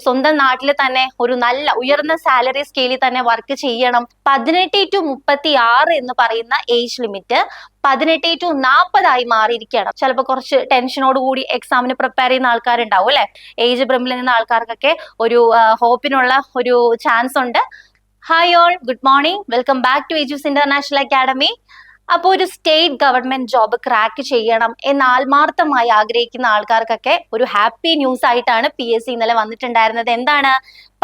സ്വന്തം നാട്ടിൽ തന്നെ ഒരു നല്ല ഉയർന്ന സാലറി സ്കെയിലിൽ തന്നെ വർക്ക് ചെയ്യണം. 18 to 36 എന്ന് പറയുന്ന ഏജ് ലിമിറ്റ് 18 to 40 മാറിയിരിക്കുകയാണ്. ചിലപ്പോൾ കുറച്ച് ടെൻഷനോട് കൂടി എക്സാമിന് പ്രിപ്പയർ ചെയ്യുന്ന ആൾക്കാരുണ്ടാവും അല്ലെ. ഏജ് ബ്രിമിൽ നിന്ന ആൾക്കാർക്കൊക്കെ ഒരു ഹോപ്പിനുള്ള ഒരു ചാൻസ് ഉണ്ട്. Hi all, good morning, welcome back to എജൂസ് ഇന്റർനാഷണൽ അക്കാഡമി. അപ്പോൾ ഒരു സ്റ്റേറ്റ് ഗവൺമെന്റ് ജോബ് ക്രാക്ക് ചെയ്യണം എന്ന് ആത്മാർത്ഥമായി ആഗ്രഹിക്കുന്ന ആൾക്കാർക്കൊക്കെ ഒരു ഹാപ്പി ന്യൂസ് ആയിട്ടാണ് PSC ഇന്നലെ വന്നിട്ടുണ്ടായിരുന്നത്. എന്താണ്?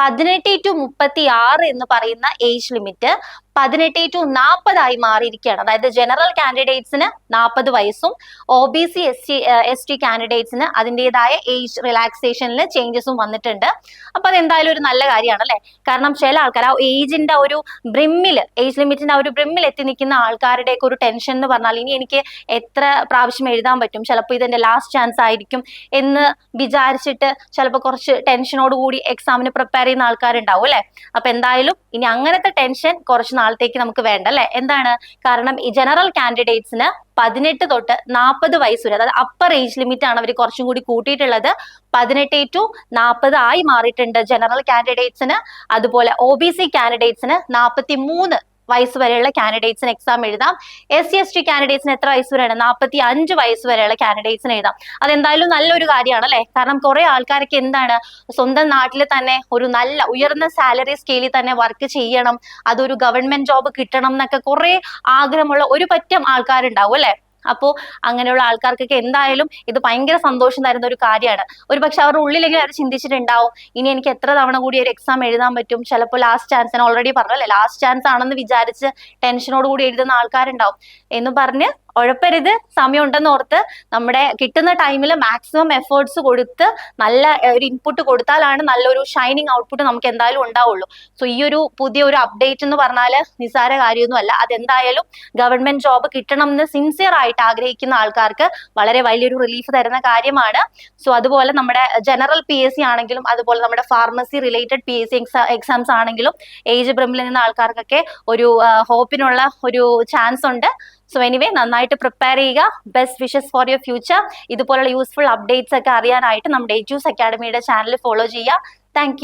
18 to 36 എന്ന് പറയുന്ന ഏജ് ലിമിറ്റ് 18 to 40 മാറിയിരിക്കുകയാണ്. അതായത് ജനറൽ കാൻഡിഡേറ്റ്സിന് 40 വയസ്സും OBC ST കാൻഡിഡേറ്റ്സിന് അതിൻ്റെതായ ഏജ് റിലാക്സേഷനിൽ ചേഞ്ചസും വന്നിട്ടുണ്ട്. അപ്പൊ അതെന്തായാലും ഒരു നല്ല കാര്യമാണ് അല്ലെ. കാരണം ചില ആൾക്കാർ ആ ഏജിന്റെ ഒരു ബ്രിമ്മിൽ, ഏജ് ലിമിറ്റിന്റെ ആ ഒരു ബ്രിമ്മിൽ എത്തി നിൽക്കുന്ന ആൾക്കാരുടെയൊക്കെ ഒരു ടെൻഷൻ എന്ന് പറഞ്ഞാൽ ഇനി എനിക്ക് എത്ര പ്രാവശ്യം എഴുതാൻ പറ്റും, ചിലപ്പോൾ ഇതെന്റെ ലാസ്റ്റ് ചാൻസ് ആയിരിക്കും എന്ന് വിചാരിച്ചിട്ട് ചിലപ്പോൾ കുറച്ച് ടെൻഷനോട് കൂടി എക്സാമിന് പ്രിപ്പയർ ചെയ്യുന്ന ആൾക്കാരുണ്ടാവും അല്ലെ. അപ്പൊ എന്തായാലും ഇനി അങ്ങനത്തെ ടെൻഷൻ കുറച്ച് നാളത്തേക്ക് നമുക്ക് വേണ്ട അല്ലെ. എന്താണ്? കാരണം ഈ ജനറൽ കാൻഡിഡേറ്റ്സിന് 18 തൊട്ട് 40 വയസ്സ് വരെ, അതായത് അപ്പർ ഏജ് ലിമിറ്റ് ആണ് അവർ കുറച്ചും കൂടി കൂട്ടിയിട്ടുള്ളത്. 18 to 40 ആയി മാറിയിട്ടുണ്ട് ജനറൽ കാൻഡിഡേറ്റ്സിന്. അതുപോലെ OBC കാൻഡിഡേറ്റ്സിന് 43 വയസ്സ് വരെയുള്ള കാൻഡിഡേറ്റ്സിന് എക്സാം എഴുതാം. SC/ST കാൻഡിഡേറ്റ്സിന് എത്ര വയസ്സ് വരെയാണ്? 45 വയസ്സ് വരെയുള്ള കാൻഡിഡേറ്റ്സിന് എഴുതാം. അതെന്തായാലും നല്ലൊരു കാര്യമാണ് അല്ലെ. കാരണം കുറെ ആൾക്കാർക്ക് എന്താണ്, സ്വന്തം നാട്ടിൽ തന്നെ ഒരു നല്ല ഉയർന്ന സാലറി സ്കെയിലിൽ തന്നെ വർക്ക് ചെയ്യണം, അതൊരു ഗവൺമെന്റ് ജോബ് കിട്ടണം എന്നൊക്കെ കുറെ ആഗ്രഹമുള്ള ഒരു പറ്റം ആൾക്കാരുണ്ടാവും അല്ലെ. അപ്പോൾ അങ്ങനെയുള്ള ആൾക്കാർക്കൊക്കെ എന്തായാലും ഇത് ഭയങ്കര സന്തോഷം തരുന്ന ഒരു കാര്യമാണ്. ഒരു പക്ഷെ അവരുടെ ഉള്ളിലെങ്കിലും അവർ ചിന്തിച്ചിട്ടുണ്ടാവും, ഇനി എനിക്ക് എത്ര തവണ കൂടി ഒരു എക്സാം എഴുതാൻ പറ്റും, ചിലപ്പോൾ ലാസ്റ്റ് ചാൻസ്, ഞാൻ ഓൾറെഡി പറഞ്ഞല്ലേ ലാസ്റ്റ് ചാൻസ് ആണെന്ന് വിചാരിച്ച് ടെൻഷനോട് കൂടി എഴുതുന്ന ആൾക്കാരുണ്ടാവും. എന്ന് പറഞ്ഞ് ഉഴപ്പരുത്, സമയം ഉണ്ടെന്ന് ഓർത്ത് നമ്മുടെ കിട്ടുന്ന ടൈമിൽ മാക്സിമം എഫേർട്സ് കൊടുത്ത് നല്ല ഒരു ഇൻപുട്ട് കൊടുത്താലാണ് നല്ലൊരു ഷൈനിങ് ഔട്ട്പുട്ട് നമുക്ക് എന്തായാലും ഉണ്ടാവുള്ളൂ. സോ ഈ ഒരു പുതിയൊരു അപ്ഡേറ്റ് എന്ന് പറഞ്ഞാൽ നിസ്സാര കാര്യമൊന്നും അല്ല. അതെന്തായാലും ഗവൺമെന്റ് ജോബ് കിട്ടണം എന്ന് സിൻസിയർ ആയിട്ട് ആഗ്രഹിക്കുന്ന ആൾക്കാർക്ക് വളരെ വലിയൊരു റിലീഫ് തരുന്ന കാര്യമാണ്. സോ അതുപോലെ നമ്മുടെ ജനറൽ PSC ആണെങ്കിലും അതുപോലെ നമ്മുടെ ഫാർമസി റിലേറ്റഡ് PSC എക്സാംസ് ആണെങ്കിലും ഏജ് ബ്രിമിൽ നിന്ന ആൾക്കാർക്കൊക്കെ ഒരു ഹോപ്പിനുള്ള ഒരു ചാൻസ് ഉണ്ട്. സോ എനിവേ, നന്നായിട്ട് പ്രിപ്പയർ ചെയ്യുക. Best wishes for your future. ഇതുപോലുള്ള യൂസ്ഫുൾ അപ്ഡേറ്റ്സ് ഒക്കെ അറിയാനായിട്ട് നമ്മുടെ എജൂസ് അക്കാഡമിയുടെ ചാനൽ ഫോളോ ചെയ്യുക. താങ്ക്